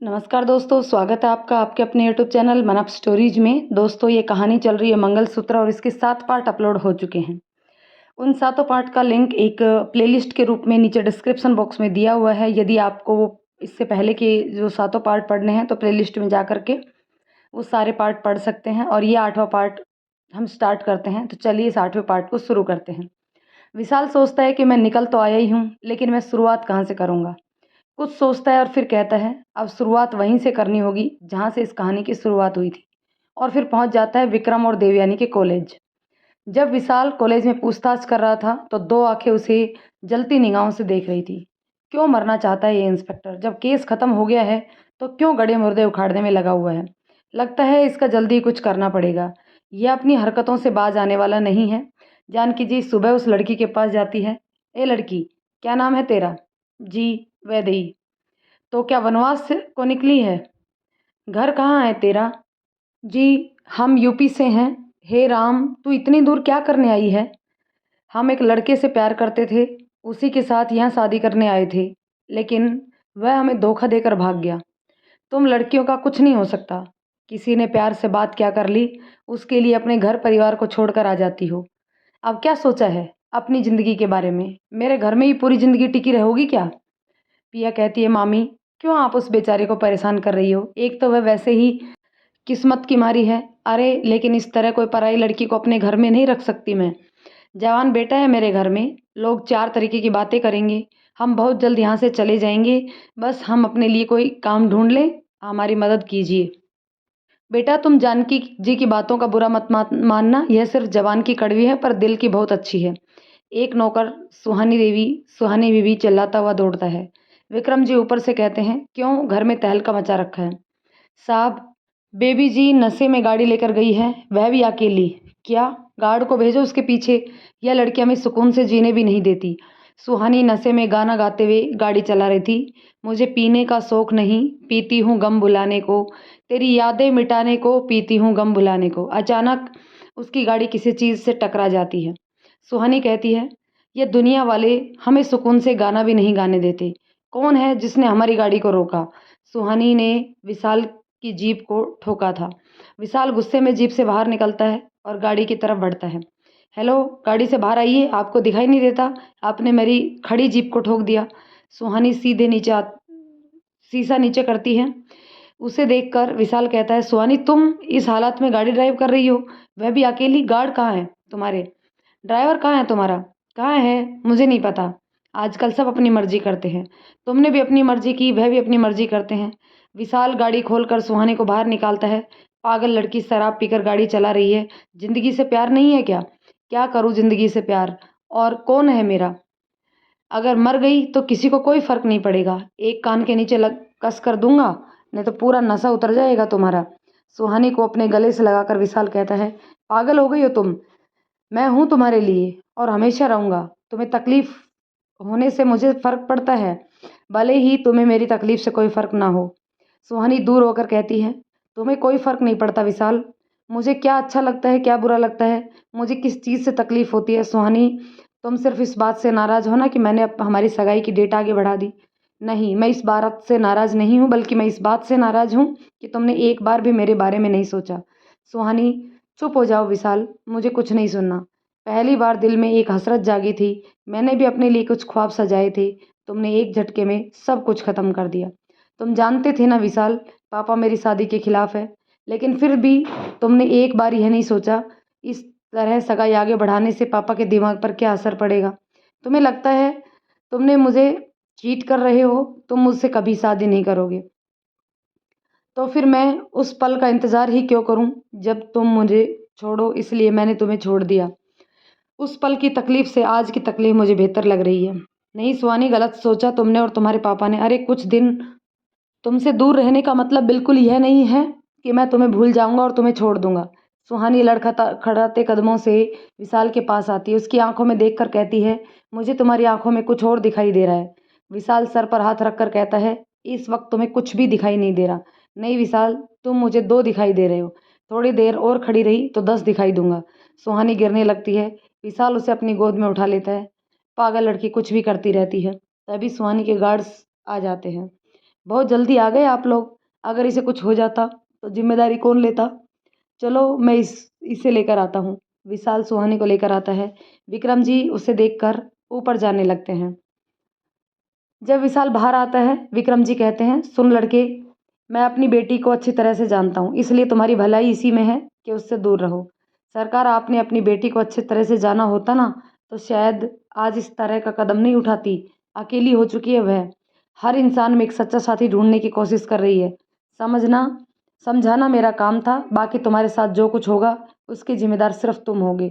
नमस्कार दोस्तों, स्वागत है आपका आपके अपने यूट्यूब चैनल मन अप स्टोरीज में। दोस्तों, ये कहानी चल रही है मंगलसूत्र और इसके 7 पार्ट अपलोड हो चुके हैं। उन सातों पार्ट का लिंक एक प्लेलिस्ट के रूप में नीचे डिस्क्रिप्शन बॉक्स में दिया हुआ है। यदि आपको इससे पहले के जो सातों पार्ट पढ़ने हैं तो प्लेलिस्ट में जा कर के वो सारे पार्ट पढ़ सकते हैं। और ये 8वां पार्ट हम स्टार्ट करते हैं। तो चलिए इस 8वें पार्ट को शुरू करते हैं। विशाल सोचता है कि मैं निकल तो आया ही हूँ, लेकिन मैं शुरुआत कहाँ से करूँगा। कुछ सोचता है और फिर कहता है अब शुरुआत वहीं से करनी होगी जहाँ से इस कहानी की शुरुआत हुई थी। और फिर पहुँच जाता है विक्रम और देवयानी के कॉलेज। जब विशाल कॉलेज में पूछताछ कर रहा था तो 2 आंखें उसे जलती निगाहों से देख रही थी। क्यों मरना चाहता है ये इंस्पेक्टर? जब केस खत्म हो गया है तो क्यों गड़े मुर्दे उखाड़ने में लगा हुआ है? लगता है इसका जल्दी कुछ करना पड़ेगा। यह अपनी हरकतों से बाज आने वाला नहीं है। जानकी जी सुबह उस लड़की के पास जाती है। ए लड़की, क्या नाम है तेरा? जी, वैदेही। तो क्या वनवास को निकली है? घर कहाँ है तेरा? जी, हम यूपी से हैं। हे राम, तू इतनी दूर क्या करने आई है? हम एक लड़के से प्यार करते थे, उसी के साथ यहाँ शादी करने आए थे, लेकिन वह हमें धोखा देकर भाग गया। तुम लड़कियों का कुछ नहीं हो सकता। किसी ने प्यार से बात क्या कर ली, उसके लिए अपने घर परिवार को छोड़कर आ जाती हो। अब क्या सोचा है अपनी ज़िंदगी के बारे में? मेरे घर में ही पूरी ज़िंदगी टिकी रहोगी क्या? पिया कहती है, मामी क्यों आप उस बेचारे को परेशान कर रही हो? एक तो वह वैसे ही किस्मत की मारी है। अरे लेकिन इस तरह कोई पराई लड़की को अपने घर में नहीं रख सकती मैं। जवान बेटा है मेरे घर में, लोग 4 तरीके की बातें करेंगे। हम बहुत जल्द यहाँ से चले जाएंगे। बस हम अपने लिए कोई काम ढूंढ लें, हमारी मदद कीजिए। बेटा तुम जानकी जी की बातों का बुरा मत मानना, यह सिर्फ जबान की कड़वी है पर दिल की बहुत अच्छी है। एक नौकर सुहानी बीवी चिल्लाता हुआ दौड़ता है। विक्रम जी ऊपर से कहते हैं, क्यों घर में तहलका मचा रखा है? साहब, बेबी जी नशे में गाड़ी लेकर गई है, वह भी अकेली। क्या? गार्ड को भेजो उसके पीछे। यह लड़की हमें सुकून से जीने भी नहीं देती। सुहानी नशे में गाना गाते हुए गाड़ी चला रही थी। मुझे पीने का शौक नहीं, पीती हूँ गम भुलाने को, तेरी यादें मिटाने को, पीती हूँ गम भुलाने को। अचानक उसकी गाड़ी किसी चीज़ से टकरा जाती है। सुहानी कहती है, ये दुनिया वाले हमें सुकून से गाना भी नहीं गाने देते। कौन है जिसने हमारी गाड़ी को रोका? सुहानी ने विशाल की जीप को ठोका था। विशाल गुस्से में जीप से बाहर निकलता है और गाड़ी की तरफ बढ़ता है। हेलो, गाड़ी से बाहर आइए, आपको दिखाई नहीं देता? आपने मेरी खड़ी जीप को ठोक दिया। सुहानी शीशा नीचे करती है। उसे देखकर विशाल कहता है, सुहानी तुम इस हालत में गाड़ी ड्राइव कर रही हो, वह भी अकेली? गार्ड कहाँ है तुम्हारे? ड्राइवर कहाँ है तुम्हारा? कहाँ है? मुझे नहीं पता। आजकल सब अपनी मर्जी करते हैं। तुमने भी अपनी मर्जी की, वह भी अपनी मर्जी करते हैं। विशाल गाड़ी खोलकर सुहानी को बाहर निकालता है। पागल लड़की शराब पीकर गाड़ी चला रही है। जिंदगी से प्यार नहीं है क्या? क्या करूँ जिंदगी से प्यार? और कौन है मेरा? अगर मर गई तो किसी को कोई फर्क नहीं पड़ेगा। एक कान के नीचे लग कस कर दूंगा, नहीं तो पूरा नशा उतर जाएगा तुम्हारा। सुहानी को अपने गले से लगाकर विशाल कहता है, पागल हो गई हो तुम? मैं हूँ तुम्हारे लिए और हमेशा रहूँगा। तुम्हें तकलीफ होने से मुझे फ़र्क पड़ता है, भले ही तुम्हें मेरी तकलीफ से कोई फ़र्क ना हो। सुहानी दूर होकर कहती है, तुम्हें कोई फ़र्क नहीं पड़ता विशाल। मुझे क्या अच्छा लगता है, क्या बुरा लगता है, मुझे किस चीज़ से तकलीफ़ होती है? सुहानी, तुम सिर्फ इस बात से नाराज़ हो ना कि मैंने हमारी सगाई की डेट आगे बढ़ा दी। नहीं, मैं इस बात से नाराज़ नहीं हूँ, बल्कि मैं इस बात से नाराज़ हूँ कि तुमने एक बार भी मेरे बारे में नहीं सोचा। सुहानी, चुप हो जाओ विशाल, मुझे कुछ नहीं सुनना। पहली बार दिल में एक हसरत जागी थी, मैंने भी अपने लिए कुछ ख्वाब सजाए थे। तुमने एक झटके में सब कुछ ख़त्म कर दिया। तुम जानते थे ना विशाल, पापा मेरी शादी के खिलाफ है, लेकिन फिर भी तुमने एक बार यह नहीं सोचा इस तरह सगाई आगे बढ़ाने से पापा के दिमाग पर क्या असर पड़ेगा। तुम्हें लगता है तुमने मुझे चीट कर रहे हो, तुम मुझसे कभी शादी नहीं करोगे। तो फिर मैं उस पल का इंतज़ार ही क्यों करूं जब तुम मुझे छोड़ो, इसलिए मैंने तुम्हें छोड़ दिया। उस पल की तकलीफ़ से आज की तकलीफ़ मुझे बेहतर लग रही है। नहीं सुहानी, गलत सोचा तुमने और तुम्हारे पापा ने। अरे कुछ दिन तुमसे दूर रहने का मतलब बिल्कुल यह नहीं है कि मैं तुम्हें भूल जाऊंगा और तुम्हें छोड़ दूंगा। सुहानी लड़खड़ाते कदमों से विशाल के पास आती है। उसकी आंखों में देखकर कहती है, मुझे तुम्हारी आंखों में कुछ और दिखाई दे रहा है। विशाल सर पर हाथ रखकर कहता है, इस वक्त तुम्हें कुछ भी दिखाई नहीं दे रहा। नहीं विशाल, तुम मुझे 2 दिखाई दे रहे हो। थोड़ी देर और खड़ी रही तो 10 दिखाई दूंगा। सुहानी गिरने लगती है। विशाल उसे अपनी गोद में उठा लेता है। पागल लड़की कुछ भी करती रहती है। तभी सुहानी के गार्ड्स आ जाते हैं। बहुत जल्दी आ गए आप लोग। अगर इसे कुछ हो जाता तो जिम्मेदारी कौन लेता? चलो मैं इसे लेकर आता हूँ। विशाल सुहानी को लेकर आता है। विक्रम जी उसे देखकर ऊपर जाने लगते हैं। जब विशाल बाहर आता है, विक्रम जी कहते हैं, सुन लड़के, मैं अपनी बेटी को अच्छी तरह से जानता हूँ, इसलिए तुम्हारी भलाई इसी में है कि उससे दूर रहो। सरकार, आपने अपनी बेटी को अच्छी तरह से जाना होता ना, तो शायद आज इस तरह का कदम नहीं उठाती। अकेली हो चुकी है वह। हर इंसान में एक सच्चा साथी ढूंढने की कोशिश कर रही है। समझना समझाना मेरा काम था, बाकी तुम्हारे साथ जो कुछ होगा उसकी जिम्मेदार सिर्फ तुम होगे।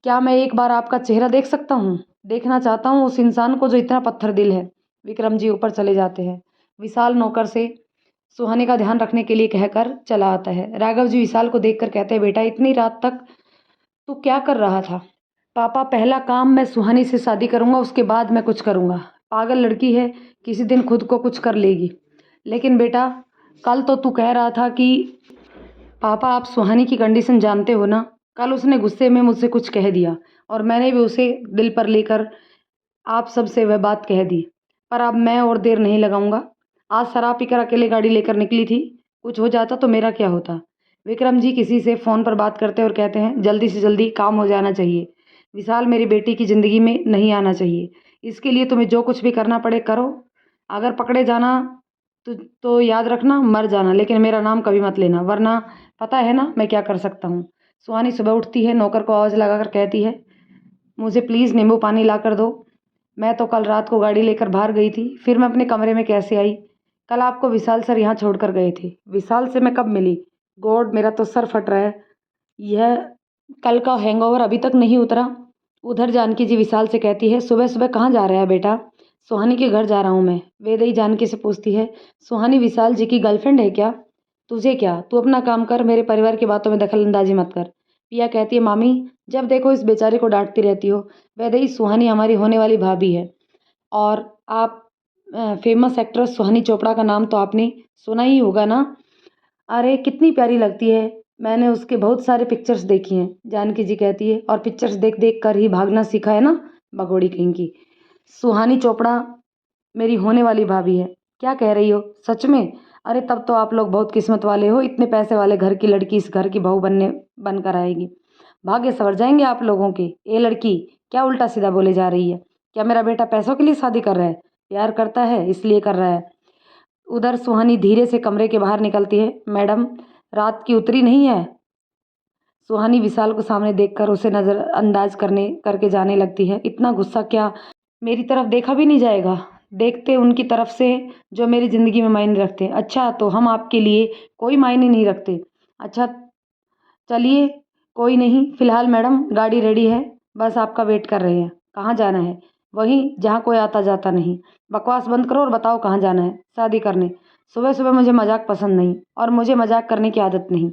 क्या मैं एक बार आपका चेहरा देख सकता हूँ? देखना चाहता हूँ उस इंसान को जो इतना पत्थर दिल है। विक्रम जी ऊपर चले जाते हैं। विशाल नौकर से सुहानी का ध्यान रखने के लिए कहकर चला आता है। राघव जी विशाल को देखकर कहते हैं, बेटा इतनी रात तक तू क्या कर रहा था? पापा, पहला काम मैं सुहानी से शादी करूंगा, उसके बाद मैं कुछ करूंगा। पागल लड़की है, किसी दिन खुद को कुछ कर लेगी। लेकिन बेटा, कल तो तू कह रहा था कि पापा आप सुहानी की कंडीशन जानते हो ना। कल उसने गुस्से में मुझसे कुछ कह दिया और मैंने भी उसे दिल पर लेकर आप सबसे वह बात कह दी। पर अब मैं और देर नहीं लगाऊंगा। आज शराब पीकर अकेले गाड़ी लेकर निकली थी, कुछ हो जाता तो मेरा क्या होता? विक्रम जी किसी से फ़ोन पर बात करते और कहते हैं, जल्दी से जल्दी काम हो जाना चाहिए। विशाल मेरी बेटी की ज़िंदगी में नहीं आना चाहिए। इसके लिए तुम्हें जो कुछ भी करना पड़े करो। अगर पकड़े जाना तो याद रखना, मर जाना, लेकिन मेरा नाम कभी मत लेना, वरना पता है ना मैं क्या कर सकता हूँ। सुहानी सुबह उठती है, नौकर को आवाज़ लगाकर कहती है, मुझे प्लीज़ नींबू पानी ला कर दो। मैं तो कल रात को गाड़ी लेकर बाहर गई थी, फिर मैं अपने कमरे में कैसे आई? कल आपको विशाल सर यहाँ छोड़कर गए थे। विशाल से मैं कब मिली? गॉड, मेरा तो सर फट रहा है। यह कल का हैंगओवर अभी तक नहीं उतरा। उधर जानकी जी विशाल से कहती है, सुबह सुबह कहाँ जा रहा है बेटा? सुहानी के घर जा रहा हूँ मैं। वेदई जानकी से पूछती है, सुहानी विशाल जी की गर्लफ्रेंड है क्या? तुझे क्या, तू अपना काम कर, मेरे परिवार की बातों में दखल अंदाजी मत कर। पिया कहती है, मामी जब देखो इस बेचारे को डांटती रहती हो। वेदई, सुहानी हमारी होने वाली भाभी है। और आप फेमस एक्ट्रेस सुहानी चोपड़ा का नाम तो आपने सुना ही होगा ना? अरे कितनी प्यारी लगती है, मैंने उसके बहुत सारे पिक्चर्स देखी हैं। जानकी जी कहती है, और पिक्चर्स देख देख कर ही भागना सीखा है ना, भगोड़ी कहीं की। सुहानी चोपड़ा मेरी होने वाली भाभी है। क्या कह रही हो, सच में? अरे तब तो आप लोग बहुत किस्मत वाले हो, इतने पैसे वाले घर की लड़की इस घर की बहू बनकर आएगी। भाग्य संवर जाएंगे आप लोगों के। ए लड़की, क्या उल्टा सीधा बोले जा रही है? क्या मेरा बेटा पैसों के लिए शादी कर रहा है? प्यार करता है इसलिए कर रहा है। उधर सुहानी धीरे से कमरे के बाहर निकलती है। मैडम, रात की उतरी नहीं है? सुहानी विशाल को सामने देखकर उसे नज़रअंदाज करके जाने लगती है। इतना गुस्सा क्या? मेरी तरफ देखा भी नहीं जाएगा? देखते उनकी तरफ से जो मेरी ज़िंदगी में मायने रखते हैं। अच्छा, तो हम आपके लिए कोई मायने नहीं रखते? अच्छा चलिए, कोई नहीं। फ़िलहाल मैडम गाड़ी रेडी है, बस आपका वेट कर रहे हैं। कहाँ जाना है? वहीं जहाँ कोई आता जाता नहीं। बकवास बंद करो और बताओ कहाँ जाना है? शादी करने। सुबह सुबह मुझे मजाक पसंद नहीं, और मुझे मजाक करने की आदत नहीं।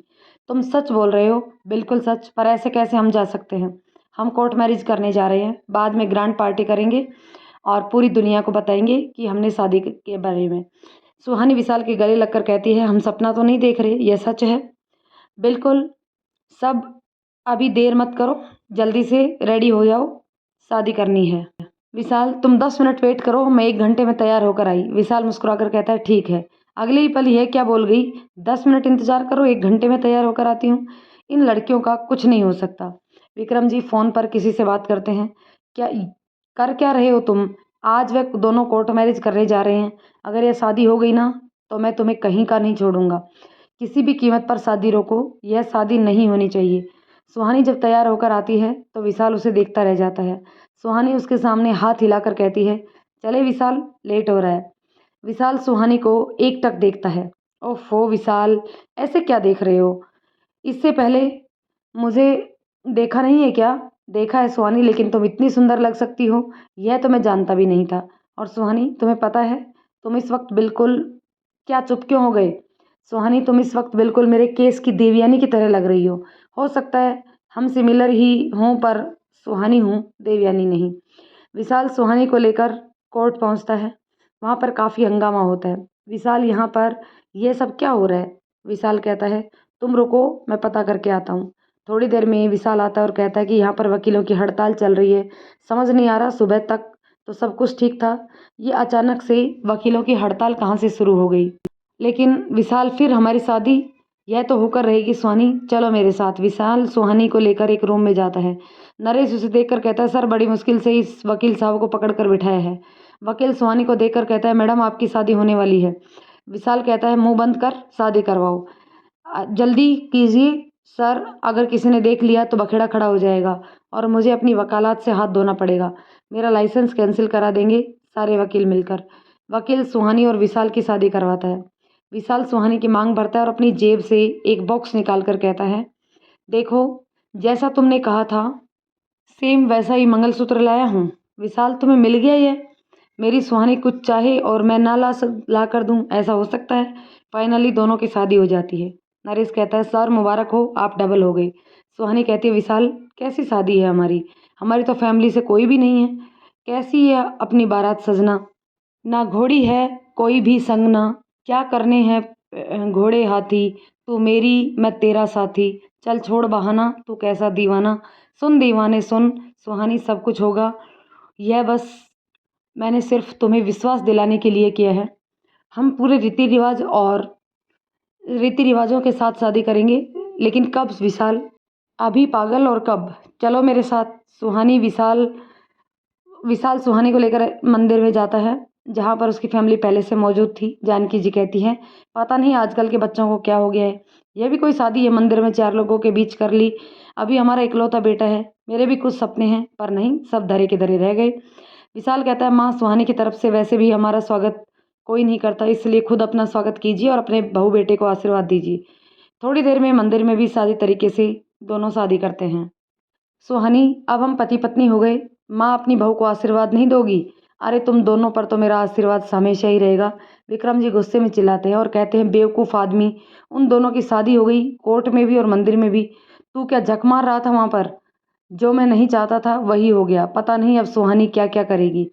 तुम सच बोल रहे हो? बिल्कुल सच। पर ऐसे कैसे हम जा सकते हैं? हम कोर्ट मैरिज करने जा रहे हैं, बाद में ग्रैंड पार्टी करेंगे और पूरी दुनिया को बताएंगे कि हमने शादी के बारे में। सुहानी विशाल के गले लगकर कहती है, हम सपना तो नहीं देख रहे, यह सच है। बिल्कुल। सब अभी देर मत करो, जल्दी से रेडी हो जाओ, शादी करनी है। विशाल, तुम 10 मिनट वेट करो, मैं 1 घंटे में तैयार होकर आई। विशाल मुस्कुराकर कहता है, ठीक है। अगले ही पल यह क्या बोल गई? 10 मिनट इंतजार करो, 1 घंटे में तैयार होकर आती हूँ। इन लड़कियों का कुछ नहीं हो सकता। विक्रम जी फ़ोन पर किसी से बात करते हैं। क्या कर क्या रहे हो तुम? आज वे दोनों कोर्ट मैरिज करने जा रहे हैं। अगर यह शादी हो गई ना, तो मैं तुम्हें कहीं का नहीं छोड़ूंगा। किसी भी कीमत पर शादी रोको, यह शादी नहीं होनी चाहिए। सुहानी जब तैयार होकर आती है तो विशाल उसे देखता रह जाता है। सुहानी उसके सामने हाथ हिलाकर कहती है, चले विशाल, लेट हो रहा है। विशाल सुहानी को एकटक देखता है। ओफो विशाल, ऐसे क्या देख रहे हो? इससे पहले मुझे देखा नहीं है क्या? देखा है सुहानी, लेकिन तुम इतनी सुंदर लग सकती हो, यह तो मैं जानता भी नहीं था। और सुहानी, तुम्हें पता है, तुम इस वक्त बिल्कुल, क्या चुप क्यों हो गए? सुहानी, तुम इस वक्त बिल्कुल मेरे केस की देवयानी की तरह लग रही हो सकता है हम सिमिलर ही हों, पर सुहानी हूँ, देवयानी नहीं। विशाल सुहानी को लेकर कोर्ट पहुँचता है। वहाँ पर काफ़ी हंगामा होता है। विशाल, यहाँ पर यह सब क्या हो रहा है? विशाल कहता है, तुम रुको, मैं पता करके आता हूँ। थोड़ी देर में विशाल आता है और कहता है कि यहाँ पर वकीलों की हड़ताल चल रही है। समझ नहीं आ रहा, सुबह तक तो सब कुछ ठीक था। ये अचानक से वकीलों की हड़ताल कहाँ से शुरू हो गई। लेकिन विशाल फिर हमारी शादी यह तो होकर रहेगी सुहानी, चलो मेरे साथ। विशाल सुहानी को लेकर एक रूम में जाता है। नरेश उसे देखकर कहता है, सर बड़ी मुश्किल से इस वकील साहब को पकड़ कर बिठाया है। वकील सुहानी को देखकर कहता है, मैडम आपकी शादी होने वाली है। विशाल कहता है, मुंह बंद कर, शादी करवाओ। जल्दी कीजिए सर, अगर किसी ने देख लिया तो बखेड़ा खड़ा हो जाएगा और मुझे अपनी वकालत से हाथ धोना पड़ेगा। मेरा लाइसेंस कैंसिल करा देंगे सारे वकील मिलकर। वकील सुहानी और विशाल की शादी करवाता है। विशाल सुहानी की मांग भरता है और अपनी जेब से एक बॉक्स निकाल कर कहता है, देखो जैसा तुमने कहा था सेम वैसा ही मंगलसूत्र लाया हूँ। विशाल, तुम्हें मिल गया ये? मेरी सुहानी कुछ चाहे और मैं ना ला कर दूँ, ऐसा हो सकता है? फाइनली दोनों की शादी हो जाती है। नरेश कहता है, सर मुबारक हो, आप डबल हो गए। सुहानी कहती है, विशाल कैसी शादी है हमारी? हमारी तो फैमिली से कोई भी नहीं है। कैसी है अपनी बारात सजना? ना घोड़ी है कोई भी संगना, क्या करने हैं घोड़े हाथी, तू मेरी मैं तेरा साथी, चल छोड़ बहाना तू कैसा दीवाना, सुन दीवाने सुन सुहानी सब कुछ होगा, यह बस मैंने सिर्फ तुम्हें विश्वास दिलाने के लिए किया है। हम पूरे रीति रिवाजों के साथ शादी करेंगे, लेकिन कब विशाल? अभी पागल, और कब? चलो मेरे साथ। विशाल सुहानी को लेकर मंदिर में जाता है, जहाँ पर उसकी फैमिली पहले से मौजूद थी। जानकी जी कहती हैं, पता नहीं आजकल के बच्चों को क्या हो गया है, यह भी कोई शादी है मंदिर में 4 लोगों के बीच कर ली। अभी हमारा इकलौता बेटा है, मेरे भी कुछ सपने हैं, पर नहीं, सब धरे के धरे रह गए। विशाल कहता है, माँ सुहानी की तरफ से वैसे भी हमारा स्वागत कोई नहीं करता, इसलिए खुद अपना स्वागत कीजिए और अपने बहू बेटे को आशीर्वाद दीजिए। थोड़ी देर में मंदिर में भी सादी तरीके से दोनों शादी करते हैं। सुहानी, अब हम पति पत्नी हो गए, माँ अपनी बहू को आशीर्वाद नहीं दोगी? अरे तुम दोनों पर तो मेरा आशीर्वाद हमेशा ही रहेगा। विक्रम जी गुस्से में चिल्लाते हैं और कहते हैं, बेवकूफ़ आदमी, उन दोनों की शादी हो गई, कोर्ट में भी और मंदिर में भी। तू क्या जक मार रहा था वहाँ पर? जो मैं नहीं चाहता था वही हो गया, पता नहीं अब सुहानी क्या क्या करेगी।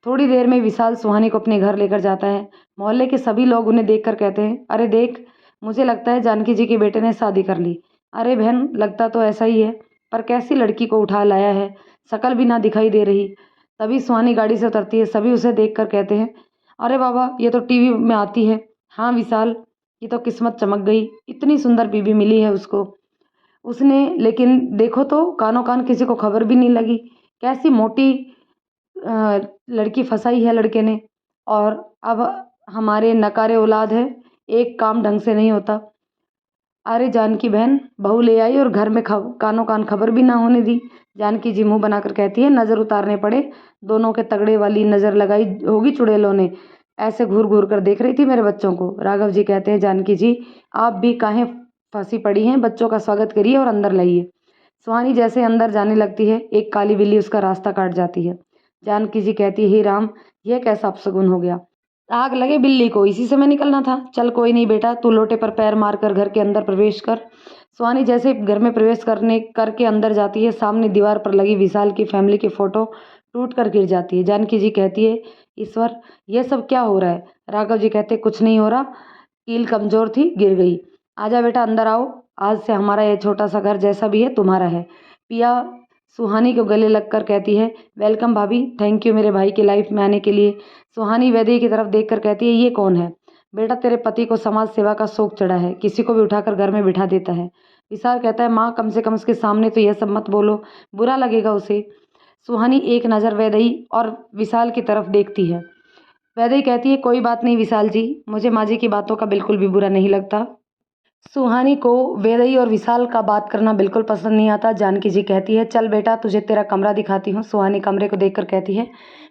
थोड़ी देर में विशाल सुहानी को अपने घर लेकर जाता है। मोहल्ले के सभी लोग उन्हें देखकर कहते हैं, अरे देख, मुझे लगता है जानकी जी के बेटे ने शादी कर ली। अरे बहन, लगता तो ऐसा ही है, पर कैसी लड़की को उठा लाया है, शक्ल भी ना दिखाई दे रही। तभी सुहानी गाड़ी से उतरती है। सभी उसे देखकर कहते हैं, अरे बाबा, ये तो टीवी में आती है। हाँ विशाल, ये तो किस्मत चमक गई, इतनी सुंदर बीवी मिली है उसको उसने। लेकिन देखो तो कानों कान किसी को खबर भी नहीं लगी। कैसी मोटी लड़की फंसाई है लड़के ने, और अब हमारे नकारे औलाद है, एक काम ढंग से नहीं होता। अरे जानकी बहन, बहू ले आई और घर में कानों कान खबर भी ना होने दी। जानकी जी मुंह बनाकर कहती है, नज़र उतारने पड़े, दोनों के तगड़े वाली नज़र लगाई होगी चुड़ैलों ने, ऐसे घूर घूर कर देख रही थी मेरे बच्चों को। राघव जी कहते हैं, जानकी जी आप भी काहे फंसी पड़ी हैं, बच्चों का स्वागत करिए और अंदर लाइए। सुहानी जैसे अंदर जाने लगती है, एक काली बिल्ली उसका रास्ता काट जाती है। जानकी जी कहती है, हे राम, यह कैसा अपशगुन हो गया? आग लगे बिल्ली को, इसी समय निकलना था। चल कोई नहीं बेटा, तू लोटे पर पैर मारकर घर के अंदर प्रवेश कर। सुहानी जैसे घर में प्रवेश करके अंदर जाती है, सामने दीवार पर लगी विशाल की फैमिली की फोटो टूट कर गिर जाती है। जानकी जी कहती है, ईश्वर, यह सब क्या हो रहा है? राघव जी कहते, कुछ नहीं हो रहा, कील कमजोर थी, गिर गई। आजा बेटा, अंदर आओ, आज से हमारा यह छोटा सा घर जैसा भी है तुम्हारा है। पिया सुहानी को गले लगकर कहती है, वेलकम भाभी, थैंक यू मेरे भाई की लाइफ में आने के लिए। सुहानी वैदेही की तरफ देखकर कहती है, ये कौन है? बेटा तेरे पति को समाज सेवा का शौक चढ़ा है, किसी को भी उठाकर घर में बिठा देता है। विशाल कहता है, माँ कम से कम उसके सामने तो यह सब मत बोलो, बुरा लगेगा उसे। सुहानी एक नज़र वैदेही और विशाल की तरफ देखती है। वैदेही कहती है, कोई बात नहीं विशाल जी, मुझे माँ जी की बातों का बिल्कुल भी बुरा नहीं लगता। सुहानी को वैदेही और विशाल का बात करना बिल्कुल पसंद नहीं आता। जानकी जी कहती है, चल बेटा तुझे तेरा कमरा दिखाती हूँ। सुहानी कमरे को देखकर कहती है,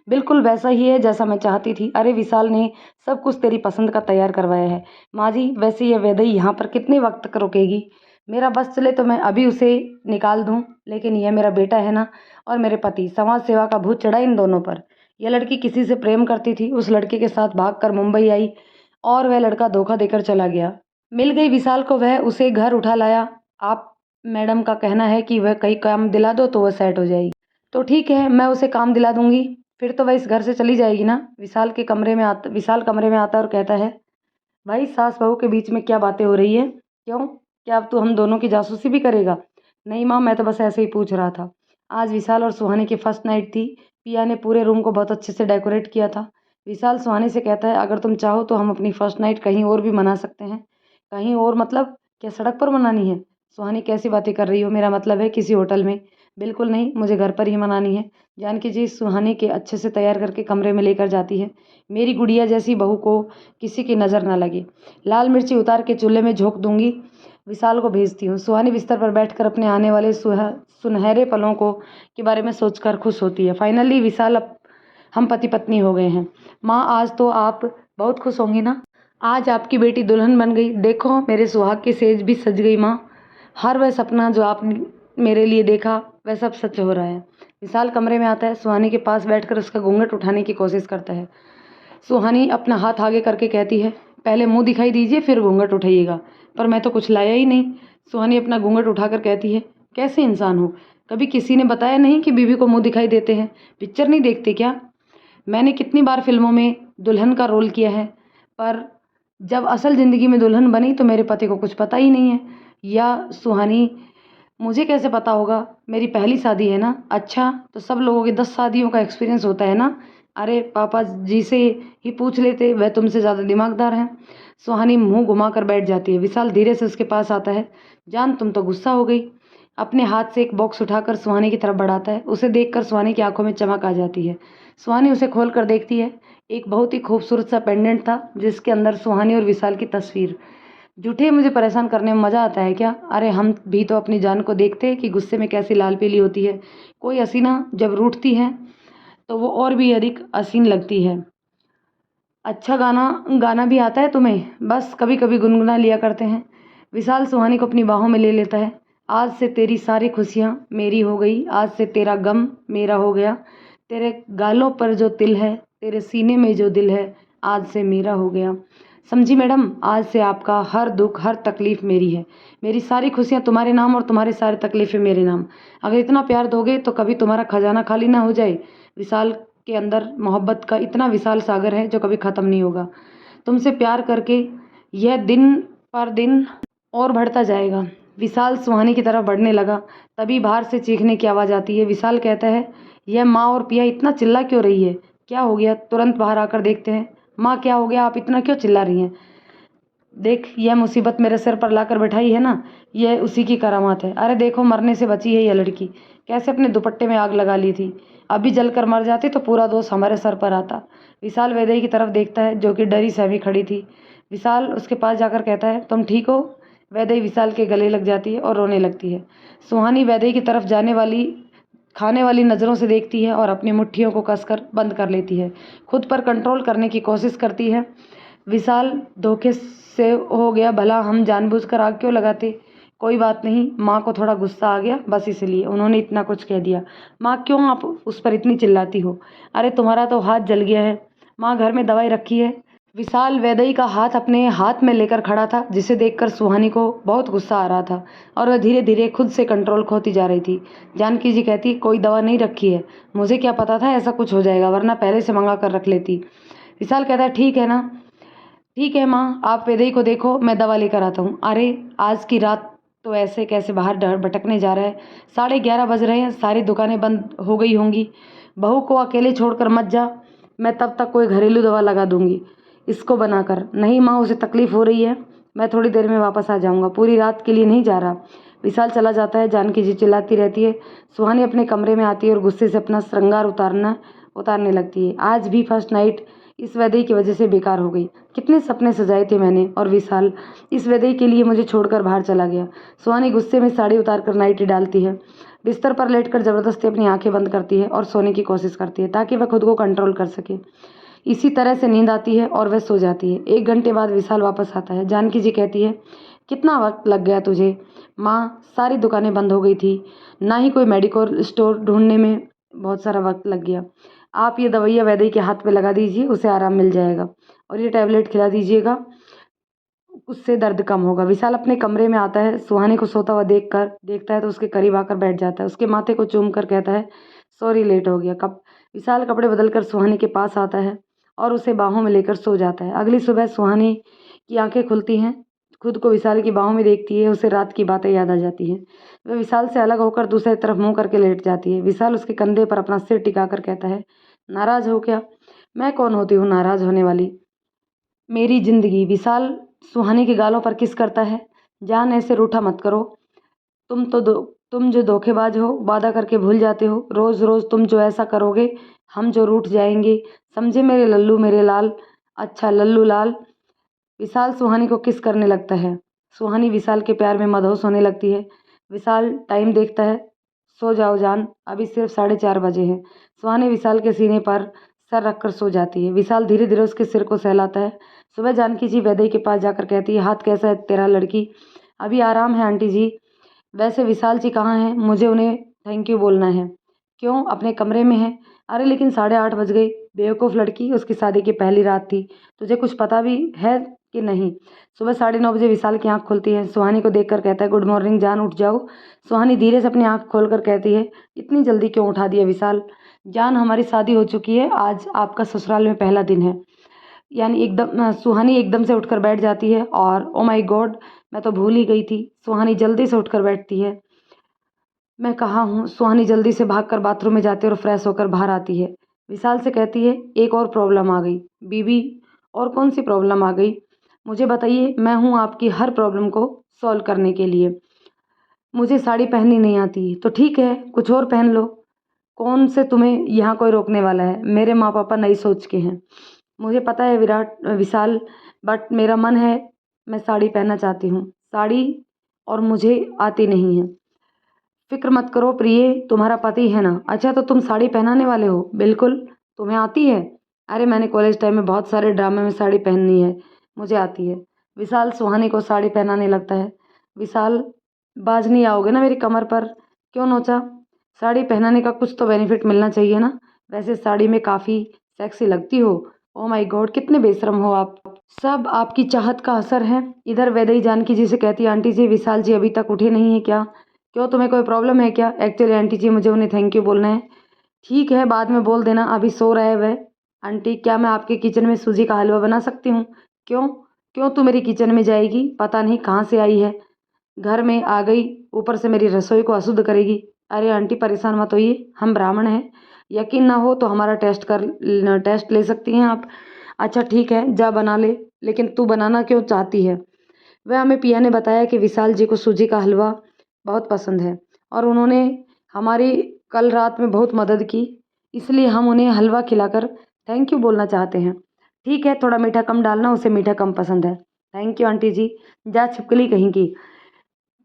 बिल्कुल वैसा ही है जैसा मैं चाहती थी। अरे विशाल ने सब कुछ तेरी पसंद का तैयार करवाया है। माँ जी, वैसे ये वैदेही यहाँ पर कितने वक्त तक रुकेगी? मेरा बस चले तो मैं अभी उसे निकाल दूँ, लेकिन यह मेरा बेटा है ना, और मेरे पति, समाज सेवा का भूत चढ़ा इन दोनों पर। यह लड़की किसी से प्रेम करती थी, उस लड़के के साथ भागकर मुंबई आई और वह लड़का धोखा देकर चला गया। मिल गई विशाल को, वह उसे घर उठा लाया। आप मैडम का कहना है कि वह कहीं काम दिला दो तो वह सेट हो जाएगी। तो ठीक है, मैं उसे काम दिला दूंगी, फिर तो वह इस घर से चली जाएगी ना। विशाल कमरे में आता और कहता है, भाई सास बहू के बीच में क्या बातें हो रही है? क्यों, क्या अब तू हम दोनों की जासूसी भी करेगा? नहीं माँ, मैं तो बस ऐसे ही पूछ रहा था। आज विशाल और सुहानी की फर्स्ट नाइट थी। पिया ने पूरे रूम को बहुत अच्छे से डेकोरेट किया था। विशाल सुहानी से कहता है, अगर तुम चाहो तो हम अपनी फर्स्ट नाइट कहीं और भी मना सकते हैं। कहीं और मतलब क्या, सड़क पर मनानी है? सुहानी, कैसी बातें कर रही हो? मेरा मतलब है किसी होटल में। बिल्कुल नहीं, मुझे घर पर ही मनानी है। जानकी जी सुहानी के अच्छे से तैयार करके कमरे में लेकर जाती है। मेरी गुड़िया जैसी बहू को किसी की नज़र ना लगे। लाल मिर्ची उतार के चूल्हे में झोंक दूंगी। विशाल को भेजती हूँ। सुहानी बिस्तर पर बैठकर अपने आने वाले सुनहरे पलों को के बारे में सोचकर खुश होती है। फाइनली विशाल, अब हम पति पत्नी हो गए हैं। माँ, आज तो आप बहुत खुश होंगी ना? आज आपकी बेटी दुल्हन बन गई। देखो, मेरे सुहाग की सेज भी सज गई माँ। हर वह सपना जो आपने मेरे लिए देखा, वह सब सच हो रहा है। विशाल कमरे में आता है। सुहानी के पास बैठकर उसका घूंघट उठाने की कोशिश करता है। सुहानी अपना हाथ आगे करके कहती है, पहले मुंह दिखाई दीजिए, फिर घूंघट उठाइएगा। पर मैं तो कुछ लाया ही नहीं। सुहानी अपना घूंघट उठाकर कहती है, कैसे इंसान हो? कभी किसी ने बताया नहीं कि बीवी को मुंह दिखाई देते हैं? पिक्चर नहीं देखते क्या? मैंने कितनी बार फिल्मों में दुल्हन का रोल किया है, पर जब असल ज़िंदगी में दुल्हन बनी तो मेरे पति को कुछ पता ही नहीं है। या सुहानी, मुझे कैसे पता होगा? मेरी पहली शादी है ना। अच्छा, तो सब लोगों के 10 शादियों का एक्सपीरियंस होता है ना। अरे पापा जी से ही पूछ लेते, वह तुमसे ज़्यादा दिमागदार हैं। सुहानी मुंह घुमाकर बैठ जाती है। विशाल धीरे से उसके पास आता है। जान, तुम तो गुस्सा हो गई। अपने हाथ से एक बॉक्स उठाकर सुहानी की तरफ बढ़ाता है। उसे देखकर सुहानी की आंखों में चमक आ जाती है। सुहानी उसे खोल कर देखती है। एक बहुत ही खूबसूरत सा पेंडेंट था, जिसके अंदर सुहानी और विशाल की तस्वीर। झूठे मुझे परेशान करने में मज़ा आता है क्या? अरे हम भी तो अपनी जान को देखते हैं कि गुस्से में कैसी लाल पीली होती है। कोई हसीना जब रूठती है तो वो और भी अधिक हसीन लगती है। अच्छा, गाना गाना भी आता है तुम्हें? बस कभी कभी गुनगुना लिया करते हैं। विशाल सुहानी को अपनी बाहों में ले लेता है। आज से तेरी सारी खुशियाँ मेरी हो गई। आज से तेरा गम मेरा हो गया। तेरे गालों पर जो तिल है, तेरे सीने में जो दिल है, आज से मेरा हो गया। समझी मैडम? आज से आपका हर दुख, हर तकलीफ़ मेरी है। मेरी सारी खुशियाँ तुम्हारे नाम और तुम्हारी सारी तकलीफ़ें मेरे नाम। अगर इतना प्यार दोगे तो कभी तुम्हारा खजाना खाली ना हो जाए। विशाल के अंदर मोहब्बत का इतना विशाल सागर है जो कभी ख़त्म नहीं होगा। तुमसे प्यार करके यह दिन पर दिन और बढ़ता जाएगा। विशाल सुहानी की तरफ बढ़ने लगा। तभी बाहर से चीखने की आवाज़ आती है। विशाल कहता है, यह माँ और पिया इतना चिल्ला क्यों रही है? क्या हो गया? तुरंत बाहर आकर देखते हैं। माँ, क्या हो गया? आप इतना क्यों चिल्ला रही हैं? देख, यह मुसीबत मेरे सिर पर लाकर बैठाई है ना, यह उसी की करामात है। अरे देखो, मरने से बची है यह लड़की। कैसे अपने दुपट्टे में आग लगा ली थी। अभी जलकर मर जाती तो पूरा दोष हमारे सर पर आता। विशाल वैदेही की तरफ देखता है, जो कि डरी सहमी खड़ी थी। विशाल उसके पास जाकर कहता है, तुम ठीक हो? वैदेही विशाल के गले लग जाती है और रोने लगती है। सुहानी वैदेही की तरफ खाने वाली नज़रों से देखती है और अपनी मुट्ठियों को कसकर बंद कर लेती है। खुद पर कंट्रोल करने की कोशिश करती है। विशाल, धोखे से हो गया, भला हम जानबूझकर आग क्यों लगाते? कोई बात नहीं, माँ को थोड़ा गुस्सा आ गया, बस इसलिए उन्होंने इतना कुछ कह दिया। माँ, क्यों आप उस पर इतनी चिल्लाती हो? अरे तुम्हारा तो हाथ जल गया है। माँ, घर में दवाई रखी है। विशाल वैदेही का हाथ अपने हाथ में लेकर खड़ा था, जिसे देखकर सुहानी को बहुत गुस्सा आ रहा था और वह धीरे धीरे खुद से कंट्रोल खोती जा रही थी। जानकी जी कहती, कोई दवा नहीं रखी है। मुझे क्या पता था ऐसा कुछ हो जाएगा, वरना पहले से मंगा कर रख लेती। विशाल कहता है, ठीक है ना, ठीक है माँ, आप वैदेही को देखो, मैं दवा लेकर आता हूँ। अरे आज की रात तो ऐसे कैसे बाहर भटकने जा रहा है? 11:30 बज रहे हैं, सारी दुकानें बंद हो गई होंगी। बहू को अकेले छोड़कर मत जा, मैं तब तक कोई घरेलू दवा लगा दूंगी इसको बनाकर। नहीं माँ, उसे तकलीफ़ हो रही है, मैं थोड़ी देर में वापस आ जाऊँगा, पूरी रात के लिए नहीं जा रहा। विशाल चला जाता है। जानकी जी चिल्लाती रहती है। सुहानी अपने कमरे में आती है और गुस्से से अपना श्रृंगार उतारने लगती है। आज भी फर्स्ट नाइट इस वैदेही की वजह से बेकार हो गई। कितने सपने सजाए थे मैंने, और विशाल इस वैदेही के लिए मुझे छोड़कर बाहर चला गया। सुहानी गुस्से में साड़ी उतारकर नाइटी डालती है। बिस्तर पर लेटकर ज़बरदस्ती अपनी आंखें बंद करती है और सोने की कोशिश करती है, ताकि वह खुद को कंट्रोल कर सके। इसी तरह से नींद आती है और वह सो जाती है। 1 घंटे बाद विशाल वापस आता है। जानकी जी कहती है, कितना वक्त लग गया तुझे? माँ, सारी दुकानें बंद हो गई थी, ना ही कोई मेडिकल स्टोर ढूंढने में बहुत सारा वक्त लग गया। आप ये दवाइयाँ वैदेही के हाथ पे लगा दीजिए, उसे आराम मिल जाएगा, और ये टैबलेट खिला दीजिएगा, उससे दर्द कम होगा। विशाल अपने कमरे में आता है। सुहानी को सोता हुआ देखता है तो उसके करीब आकर बैठ जाता है। उसके माथे को चूम कर कहता है, सॉरी, लेट हो गया। विशाल कपड़े बदलकर सुहानी के पास आता है और उसे बाहों में लेकर सो जाता है। अगली सुबह सुहानी की आंखें खुद को विशाल की बाहों में देखती है, उसे रात की बातें याद आ जाती हैं। वह विशाल से अलग होकर दूसरी तरफ मुँह करके लेट जाती है। विशाल उसके कंधे पर अपना सिर टिकाकर कहता है, नाराज़ हो क्या? मैं कौन होती हूँ नाराज़ होने वाली? मेरी ज़िंदगी। विशाल सुहानी के गालों पर किस करता है। जान, ऐसे रूठा मत करो। तुम जो धोखेबाज हो, वादा करके भूल जाते हो। रोज़ रोज़ तुम जो ऐसा करोगे, हम जो रूठ जाएंगे। समझे मेरे लल्लू, मेरे लाल। अच्छा लल्लू लाल। विशाल सुहानी को किस करने लगता है। सुहानी विशाल के प्यार में मदहोश होने लगती है। विशाल टाइम देखता है। सो जाओ जान, अभी सिर्फ 4:30 बजे हैं। सुहानी विशाल के सीने पर सर रखकर सो जाती है। विशाल धीरे धीरे उसके सिर को सहलाता है। सुबह जानकी जी वैद्य के पास जाकर कहती है, हाथ कैसा है तेरा लड़की? अभी आराम है आंटी जी। वैसे विशाल जी कहाँ हैं? मुझे उन्हें थैंक यू बोलना है। क्यों? अपने कमरे में है। अरे लेकिन 8:30 बज गए। बेवकूफ़ लड़की, उसकी शादी की पहली रात थी। तुझे कुछ पता भी है कि नहीं? सुबह 9:30 बजे विशाल की आंख खुलती है। सुहानी को देखकर कहता है, गुड मॉर्निंग जान, उठ जाओ। सुहानी धीरे से अपनी आंख खोलकर कहती है, इतनी जल्दी क्यों उठा दिया विशाल? जान, हमारी शादी हो चुकी है। आज आपका ससुराल में पहला दिन है। यानी सुहानी एकदम से उठकर बैठ जाती है और ओ माय गॉड, मैं तो भूल ही गई थी। सुहानी जल्दी से उठकर बैठती है। मैं कहाँ हूँ? सुहानी जल्दी से भागकर बाथरूम में जाती है और फ्रेश होकर बाहर आती है। विशाल से कहती है, एक और प्रॉब्लम आ गई। बीबी, और कौन सी प्रॉब्लम आ गई? मुझे बताइए, मैं हूँ आपकी हर प्रॉब्लम को सॉल्व करने के लिए। मुझे साड़ी पहननी नहीं आती, तो ठीक है, कुछ और पहन लो। कौन से तुम्हें यहाँ कोई रोकने वाला है? मेरे माँ पापा नई सोच के हैं। मुझे पता है विशाल, बट मेरा मन है, मैं साड़ी पहनना चाहती हूँ। साड़ी और मुझे आती नहीं है। फ़िक्र मत करो प्रिये, तुम्हारा पति है ना। अच्छा, तो तुम साड़ी पहनाने वाले हो? बिल्कुल। तुम्हें आती है? अरे मैंने कॉलेज टाइम में बहुत सारे ड्रामे में साड़ी पहनी है, मुझे आती है। विशाल सुहानी को साड़ी पहनाने लगता है। विशाल, बाज नहीं आओगे ना मेरी कमर पर? क्यों नोचा? साड़ी पहनाने का कुछ तो बेनिफिट मिलना चाहिए ना। वैसे साड़ी में काफ़ी सेक्सी लगती हो। ओ माय गॉड, कितने बेशरम हो आप। सब आपकी चाहत का असर है। इधर वैदेही जानकी जी से कहती है, आंटी जी विशाल जी अभी तक उठे नहीं हैं क्या? क्यों, तुम्हें कोई प्रॉब्लम है क्या? एक्चुअली आंटी जी, मुझे उन्हें थैंक यू बोलना है। ठीक है, बाद में बोल देना, अभी सो रहे हैं वह। आंटी, क्या मैं आपके किचन में सूजी का हलवा बना सकती हूँ? क्यों? क्यों तू मेरी किचन में जाएगी? पता नहीं कहाँ से आई है, घर में आ गई, ऊपर से मेरी रसोई को अशुद्ध करेगी। अरे आंटी परेशान मत होइए, हम ब्राह्मण हैं। यकीन ना हो तो हमारा टेस्ट ले सकती हैं आप। अच्छा ठीक है, जा बना ले, लेकिन तू बनाना क्यों चाहती है? वह हमें पिया ने बताया कि विशाल जी को सूजी का हलवा बहुत पसंद है और उन्होंने हमारी कल रात में बहुत मदद की, इसलिए हम उन्हें हलवा खिलाकर थैंक यू बोलना चाहते हैं। ठीक है, थोड़ा मीठा कम डालना, उसे मीठा कम पसंद है। थैंक यू आंटी जी। जा छिपकली कहीं की।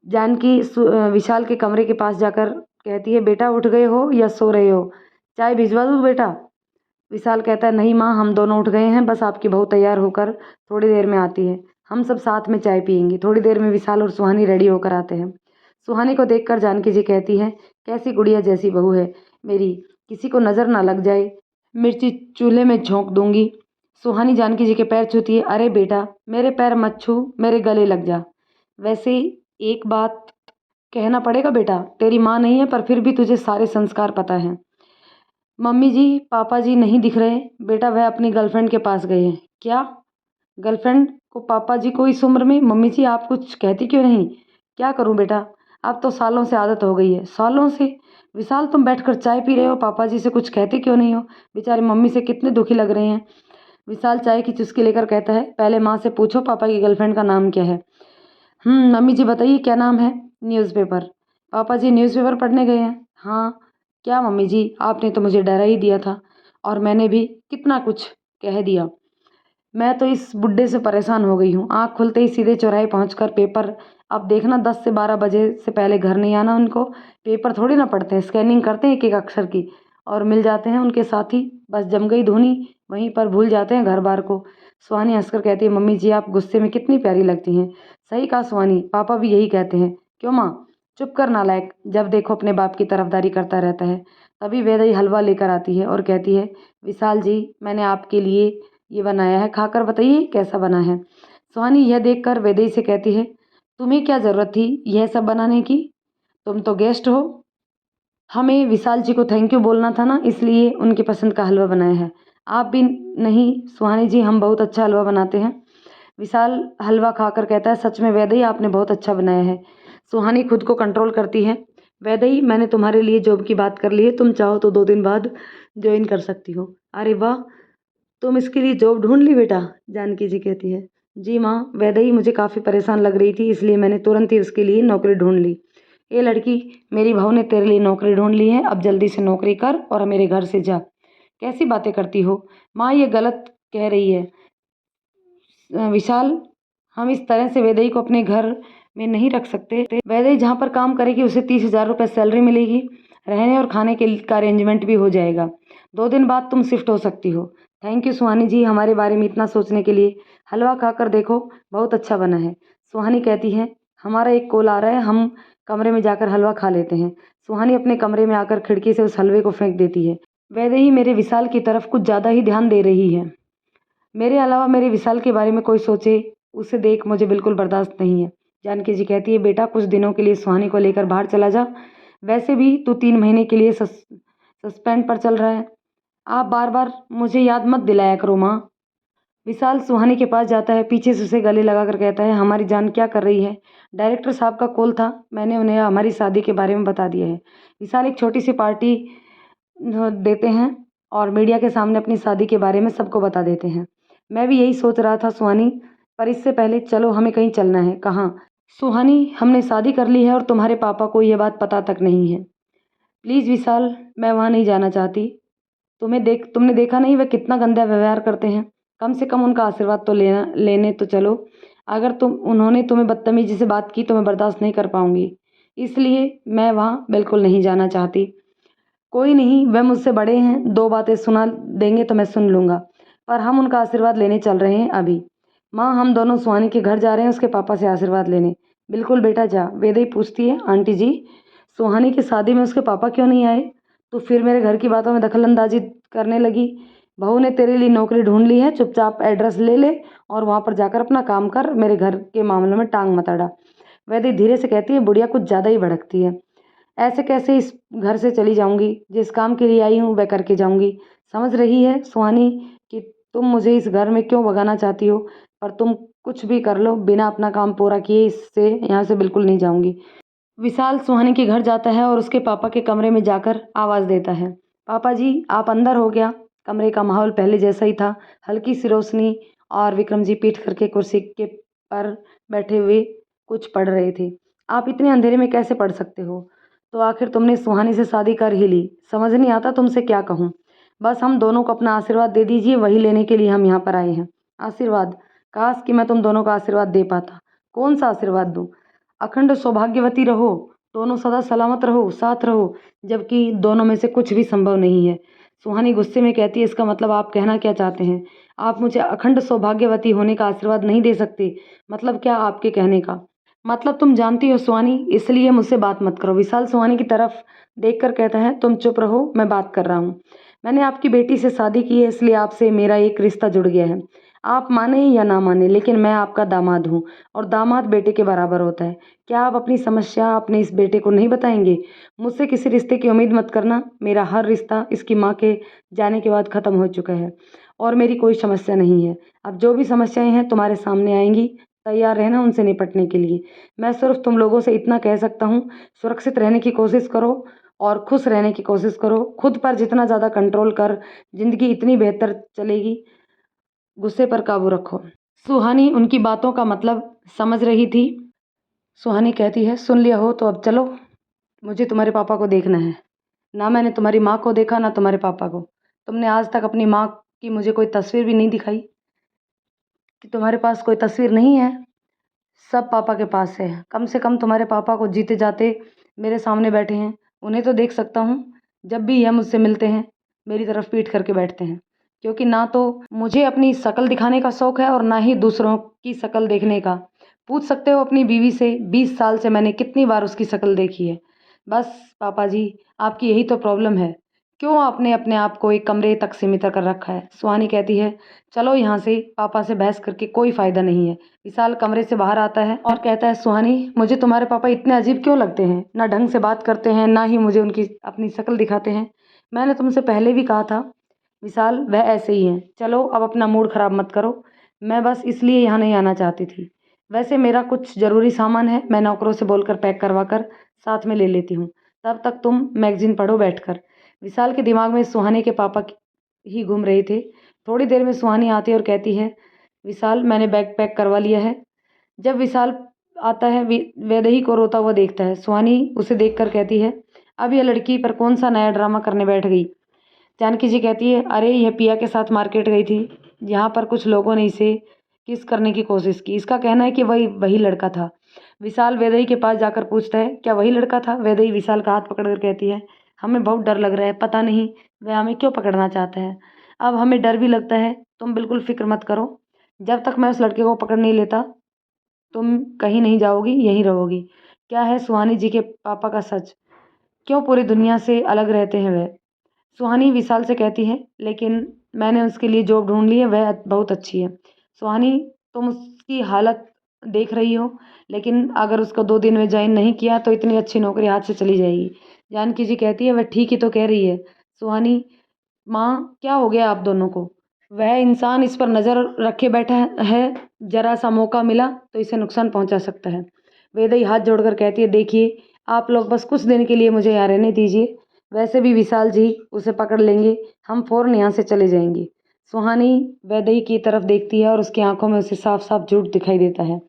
जानकी विशाल के कमरे के पास जाकर कहती है, बेटा उठ गए हो या सो रहे हो? चाय भिजवा दूँ बेटा? विशाल कहता है, नहीं माँ, हम दोनों उठ गए हैं, बस आपकी बहू तैयार होकर थोड़ी देर में आती है, हम सब साथ में चाय पियेंगे। थोड़ी देर में विशाल और सुहानी रेडी होकर आते हैं। सुहानी को देखकर जानकी जी कहती है, कैसी गुड़िया जैसी बहू है मेरी, किसी को नज़र ना लग जाए, मिर्ची चूल्हे में झोंक दूंगी। सुहानी जानकी जी के पैर छूती है। अरे बेटा, मेरे पैर मत छू, मेरे गले लग जा। वैसे एक बात कहना पड़ेगा बेटा, तेरी माँ नहीं है पर फिर भी तुझे सारे संस्कार पता है। मम्मी जी, पापा जी नहीं दिख रहे बेटा, वह अपनी गर्लफ्रेंड के पास गए हैं। क्या? गर्लफ्रेंड को पापा जी को इस उम्र में? मम्मी जी आप कुछ कहती क्यों नहीं? क्या करूं बेटा, अब तो सालों से आदत हो गई है। सालों से? विशाल, तुम बैठकर चाय पी रहे हो, पापा जी से कुछ कहते क्यों नहीं हो? बेचारी मम्मी से कितने दुखी लग रहे हैं। विशाल चाय की चुस्की लेकर कहता है, पहले माँ से पूछो पापा की गर्लफ्रेंड का नाम क्या है। मम्मी जी बताइए क्या नाम है? न्यूज़पेपर। पापा जी न्यूज़पेपर पढ़ने गए हैं। हाँ। क्या मम्मी जी, आपने तो मुझे डरा ही दिया था और मैंने भी कितना कुछ कह दिया। मैं तो इस बुड्ढे से परेशान हो गई हूँ। आँख खुलते ही सीधे चौराहे पहुँचकर पेपर, अब देखना 10 से 12 बजे से पहले घर नहीं आना उनको। पेपर थोड़ी ना पढ़ते हैं, स्कैनिंग करते हैं एक एक अक्षर की और मिल जाते हैं उनके साथी। बस जम गई धुनी, वहीं पर भूल जाते हैं घर बार को। सुहानी हंसकर कहती है, मम्मी जी आप गुस्से में कितनी प्यारी लगती हैं। सही कहा सुहानी, पापा भी यही कहते हैं। क्यों माँ? चुप कर नालायक, जब देखो अपने बाप की तरफदारी करता रहता है। तभी वेदई हलवा लेकर आती है और कहती है, विशाल जी मैंने आपके लिए ये बनाया है, खाकर बताइए कैसा बना है। सुहानी यह देखकर वेदई से कहती है, तुम्हें क्या ज़रूरत थी यह सब बनाने की? तुम तो गेस्ट हो। हमें विशाल जी को थैंक यू बोलना था ना, इसलिए उनकी पसंद का हलवा बनाया है। आप भी नहीं सुहानी जी, हम बहुत अच्छा हलवा बनाते हैं। विशाल हलवा खाकर कहता है, सच में वैदेही आपने बहुत अच्छा बनाया है। सुहानी खुद को कंट्रोल करती है। वैदेही, मैंने तुम्हारे लिए जॉब की बात कर ली है, तुम चाहो तो 2 दिन बाद ज्वाइन कर सकती हो। अरे वाह, तुम इसके लिए जॉब ढूंढ ली बेटा? जानकी जी कहती है। जी माँ, वैदेही मुझे काफ़ी परेशान लग रही थी, इसलिए मैंने तुरंत ही उसके लिए नौकरी ढूंढ ली। ये लड़की, मेरी बहू ने तेरे लिए नौकरी ढूंढ ली है, अब जल्दी से नौकरी कर और मेरे घर से जा। कैसी बातें करती हो माँ, ये गलत कह रही है। विशाल, हम इस तरह से वैदेही को अपने घर में नहीं रख सकते। वैदेही जहाँ पर काम करेगी उसे 30,000 रुपये सैलरी मिलेगी, रहने और खाने के का अरेंजमेंट भी हो जाएगा। 2 दिन बाद तुम शिफ्ट हो सकती हो। थैंक यू सुहानी जी, हमारे बारे में इतना सोचने के लिए। हलवा खाकर देखो, बहुत अच्छा बना है। सुहानी कहती है, हमारा एक कॉल आ रहा है, हम कमरे में जाकर हलवा खा लेते हैं। सुहानी अपने कमरे में आकर खिड़की से उस हलवे को फेंक देती है। वैदेही मेरे विशाल की तरफ कुछ ज़्यादा ही ध्यान दे रही है। मेरे अलावा मेरे विशाल के बारे में कोई सोचे उसे देख मुझे बिल्कुल बर्दाश्त नहीं है। जानकी जी कहती है, बेटा कुछ दिनों के लिए सुहानी को लेकर बाहर चला जा। वैसे भी तू 3 महीने के लिए सस्पेंड पर चल रहा है। आप बार बार मुझे याद मत दिलाया करो माँ। विशाल सुहानी के पास जाता है, पीछे से उसे गले लगाकर कहता है, हमारी जान क्या कर रही है? डायरेक्टर साहब का कॉल था, मैंने उन्हें हमारी शादी के बारे में बता दिया है। विशाल एक छोटी सी पार्टी देते हैं और मीडिया के सामने अपनी शादी के बारे में सबको बता देते हैं। मैं भी यही सोच रहा था सुहानी, पर इससे पहले चलो हमें कहीं चलना है। कहाँ? सुहानी, हमने शादी कर ली है और तुम्हारे पापा को यह बात पता तक नहीं है। प्लीज़ विशाल, मैं वहाँ नहीं जाना चाहती। तुमने देखा नहीं वह कितना गंदा व्यवहार करते हैं। कम से कम उनका आशीर्वाद तो लेने तो चलो। अगर उन्होंने तुम्हें बदतमीजी से बात की तो मैं बर्दाश्त नहीं कर पाऊंगी, इसलिए मैं वहाँ बिल्कुल नहीं जाना चाहती। कोई नहीं, वह मुझसे बड़े हैं, 2 बातें सुना देंगे तो मैं सुन लूँगा, पर हम उनका आशीर्वाद लेने चल रहे हैं अभी। माँ, हम दोनों सुहानी के घर जा रहे हैं उसके पापा से आशीर्वाद लेने। बिल्कुल बेटा जा। वैदेही पूछती है, आंटी जी, सुहानी की शादी में उसके पापा क्यों नहीं आए? तो फिर मेरे घर की बातों में दखलंदाजी करने लगी। बहू ने तेरे लिए नौकरी ढूंढ ली है, चुपचाप एड्रेस ले ले और वहाँ पर जाकर अपना काम कर, मेरे घर के मामलों में टांग मत अड़ा। वैदेही धीरे से कहती है, बुढ़िया कुछ ज़्यादा ही भड़कती है। ऐसे कैसे इस घर से चली जाऊंगी? जिस काम के लिए आई हूँ वह करके जाऊंगी। समझ रही है सुहानी कि तुम मुझे इस घर में क्यों भगाना चाहती हो, पर तुम कुछ भी कर लो, बिना अपना काम पूरा किए इससे यहाँ से बिल्कुल नहीं जाऊंगी। विशाल सुहानी के घर जाता है और उसके पापा के कमरे में जाकर आवाज़ देता है, पापा जी आप अंदर हो गया। कमरे का माहौल पहले जैसा ही था, हल्की सी रोशनी, और विक्रम जी पीठ करके कुर्सी के पर बैठे हुए कुछ पढ़ रहे थे। आप इतने अंधेरे में कैसे पढ़ सकते हो? तो आखिर तुमने सुहानी से शादी कर ही ली, समझ नहीं आता तुमसे क्या कहूँ। बस हम दोनों को अपना आशीर्वाद दे दीजिए, वही लेने के लिए हम यहाँ पर आए हैं। आशीर्वाद? काश कि मैं तुम दोनों का आशीर्वाद दे पाता। कौन सा आशीर्वाद दूँ? अखंड सौभाग्यवती रहो, दोनों सदा सलामत रहो, साथ रहो, जबकि दोनों में से कुछ भी संभव नहीं है। सुहानी गुस्से में कहती है, इसका मतलब आप कहना क्या चाहते हैं? आप मुझे अखंड सौभाग्यवती होने का आशीर्वाद नहीं दे सकते? मतलब क्या आपके कहने का? मतलब तुम जानती हो सुहानी, इसलिए मुझसे बात मत करो। विशाल सुहानी की तरफ देखकर कहता है, तुम चुप रहो, मैं बात कर रहा हूँ। मैंने आपकी बेटी से शादी की है, इसलिए आपसे मेरा एक रिश्ता जुड़ गया है। आप माने या ना माने, लेकिन मैं आपका दामाद हूँ और दामाद बेटे के बराबर होता है। क्या आप अपनी समस्या अपने इस बेटे को नहीं बताएंगे? मुझसे किसी रिश्ते की उम्मीद मत करना। मेरा हर रिश्ता इसकी माँ के जाने के बाद ख़त्म हो चुका है और मेरी कोई समस्या नहीं है। अब जो भी समस्याएं हैं तुम्हारे सामने आएंगी, तैयार रहना उनसे निपटने के लिए। मैं सिर्फ तुम लोगों से इतना कह सकता हूँ, सुरक्षित रहने की कोशिश करो और खुश रहने की कोशिश करो। खुद पर जितना ज़्यादा कंट्रोल कर, ज़िंदगी इतनी बेहतर चलेगी। गुस्से पर काबू रखो। सुहानी उनकी बातों का मतलब समझ रही थी। सुहानी कहती है, सुन लिया हो तो अब चलो, मुझे तुम्हारे पापा को देखना है। ना मैंने तुम्हारी माँ को देखा, ना तुम्हारे पापा को। तुमने आज तक अपनी माँ की मुझे कोई तस्वीर भी नहीं दिखाई कि तुम्हारे पास कोई तस्वीर नहीं है। सब पापा के पास है। कम से कम तुम्हारे पापा को जीते जाते मेरे सामने बैठे हैं, उन्हें तो देख सकता हूँ। जब भी यह मुझसे मिलते हैं मेरी तरफ पीठ करके बैठते हैं, क्योंकि ना तो मुझे अपनी शक्ल दिखाने का शौक़ है और ना ही दूसरों की शक्ल देखने का। पूछ सकते हो अपनी बीवी से, 20 साल से मैंने कितनी बार उसकी शक्ल देखी है। बस पापा जी, आपकी यही तो प्रॉब्लम है। क्यों आपने अपने आप को एक कमरे तक सीमित कर रखा है? सुहानी कहती है, चलो यहाँ से, पापा से बहस करके कोई फ़ायदा नहीं है। विशाल कमरे से बाहर आता है और कहता है, सुहानी मुझे तुम्हारे पापा इतने अजीब क्यों लगते हैं? ना ढंग से बात करते हैं, ना ही मुझे उनकी अपनी शक्ल दिखाते हैं। मैंने तुमसे पहले भी कहा था विशाल, वह ऐसे ही हैं। चलो अब अपना मूड ख़राब मत करो। मैं बस इसलिए यहाँ नहीं आना चाहती थी। वैसे मेरा कुछ ज़रूरी सामान है, मैं नौकरों से बोलकर पैक करवा कर साथ में ले लेती हूँ। तब तक तुम मैगज़ीन पढ़ो बैठकर। विशाल के दिमाग में सुहानी के पापा ही घूम रहे थे। थोड़ी देर में सुहानी आती है और कहती है, विशाल मैंने बैग पैक करवा लिया है। जब विशाल आता है वैदेही को रोता हुआ देखता है। सुहानी उसे देखकर कहती है, अब यह लड़की पर कौन सा नया ड्रामा करने बैठ गई। जानकी जी कहती है, अरे यह पिया के साथ मार्केट गई थी। यहाँ पर कुछ लोगों ने इसे किस करने की कोशिश की। इसका कहना है कि वही लड़का था। विशाल वैदेही के पास जाकर पूछता है, क्या वही लड़का था। वैदेही विशाल का हाथ पकड़कर कहती है, हमें बहुत डर लग रहा है, पता नहीं वह हमें क्यों पकड़ना चाहता है। अब हमें डर भी लगता है। तुम बिल्कुल फिक्र मत करो, जब तक मैं उस लड़के को पकड़ नहीं लेता तुम कहीं नहीं जाओगी, यहीं रहोगी। क्या है सुहानी जी के पापा का सच, क्यों पूरी दुनिया से अलग रहते हैं वह। सुहानी विशाल से कहती है, लेकिन मैंने उसके लिए जॉब ढूंढ ली है, वह बहुत अच्छी है। सुहानी, तुम उसकी हालत देख रही हो, लेकिन अगर उसको 2 दिन में ज्वाइन नहीं किया तो इतनी अच्छी नौकरी हाथ से चली जाएगी। जानकी जी कहती है, वह ठीक ही तो कह रही है। सुहानी, माँ क्या हो गया आप दोनों को। वह इंसान इस पर नज़र रखे बैठा है, जरा सा मौका मिला तो इसे नुकसान पहुंचा सकता है। वेदई हाथ जोड़कर कहती है, देखिए आप लोग बस कुछ दिन के लिए मुझे यहाँ रहने दीजिए, वैसे भी विशाल जी उसे पकड़ लेंगे, हम फ़ौरन यहाँ से चले जाएंगे। सुहानी वैदेही की तरफ देखती है और उसकी आंखों में उसे साफ साफ झूठ दिखाई देता है।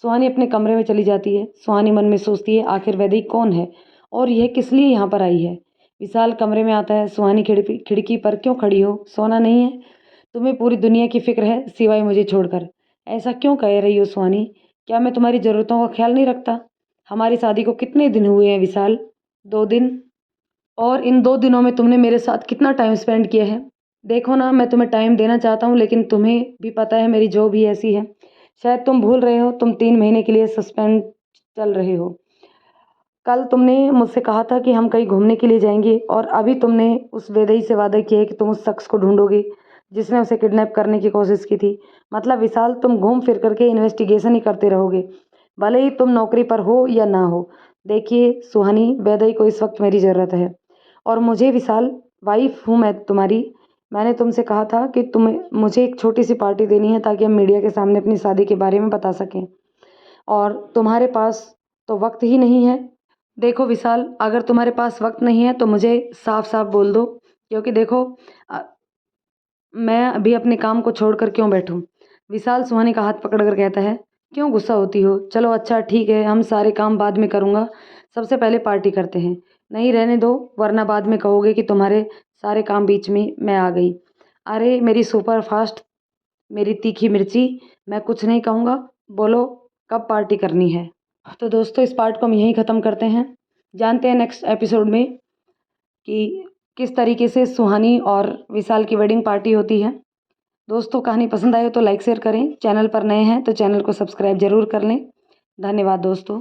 सुहानी अपने कमरे में चली जाती है। सुहानी मन में सोचती है, आखिर वैदेही कौन है और यह किस लिए यहाँ पर आई है। विशाल कमरे में आता है। सुहानी, खिड़की पर क्यों खड़ी हो, सोना नहीं है। तुम्हें पूरी दुनिया की फिक्र है सिवाय मुझे छोड़कर। ऐसा क्यों कह रही हो सुहानी, क्या मैं तुम्हारी ज़रूरतों का ख्याल नहीं रखता। हमारी शादी को कितने दिन हुए हैं विशाल। 2 दिन। और इन 2 दिनों में तुमने मेरे साथ कितना टाइम स्पेंड किया है। देखो ना, मैं तुम्हें टाइम देना चाहता हूँ, लेकिन तुम्हें भी पता है मेरी जॉब ही ऐसी है। शायद तुम भूल रहे हो, तुम 3 महीने के लिए सस्पेंड चल रहे हो। कल तुमने मुझसे कहा था कि हम कहीं घूमने के लिए जाएंगे, और अभी तुमने उस वेदई से वादा किया है कि तुम उस शख्स को ढूंढोगे जिसने उसे किडनैप करने की कोशिश की थी। मतलब विशाल, तुम घूम फिर करके इन्वेस्टिगेशन ही करते रहोगे, भले ही तुम नौकरी पर हो या ना हो। देखिए सुहानी, वेदई को इस वक्त मेरी ज़रूरत है, और मुझे विशाल, वाइफ हूँ मैं तुम्हारी। मैंने तुमसे कहा था कि तुम्हें मुझे एक छोटी सी पार्टी देनी है ताकि हम मीडिया के सामने अपनी शादी के बारे में बता सकें, और तुम्हारे पास तो वक्त ही नहीं है। देखो विशाल, अगर तुम्हारे पास वक्त नहीं है तो मुझे साफ साफ बोल दो, क्योंकि देखो अ, मैं अभी अपने काम को छोड़कर क्यों बैठूं। विशाल सुहानी का हाथ पकड़कर कहता है, क्यों गुस्सा होती हो। चलो अच्छा ठीक है, हम सारे काम बाद में करूँगा, सबसे पहले पार्टी करते हैं। नहीं रहने दो, वरना बाद में कहोगे कि तुम्हारे सारे काम बीच में मैं आ गई। अरे मेरी सुपर फास्ट, मेरी तीखी मिर्ची, मैं कुछ नहीं कहूँगा, बोलो कब पार्टी करनी है। तो दोस्तों इस पार्ट को हम यहीं ख़त्म करते हैं। जानते हैं नेक्स्ट एपिसोड में कि किस तरीके से सुहानी और विशाल की वेडिंग पार्टी होती है। दोस्तों कहानी पसंद आए तो लाइक शेयर करें, चैनल पर नए हैं तो चैनल को सब्सक्राइब ज़रूर कर लें। धन्यवाद दोस्तों।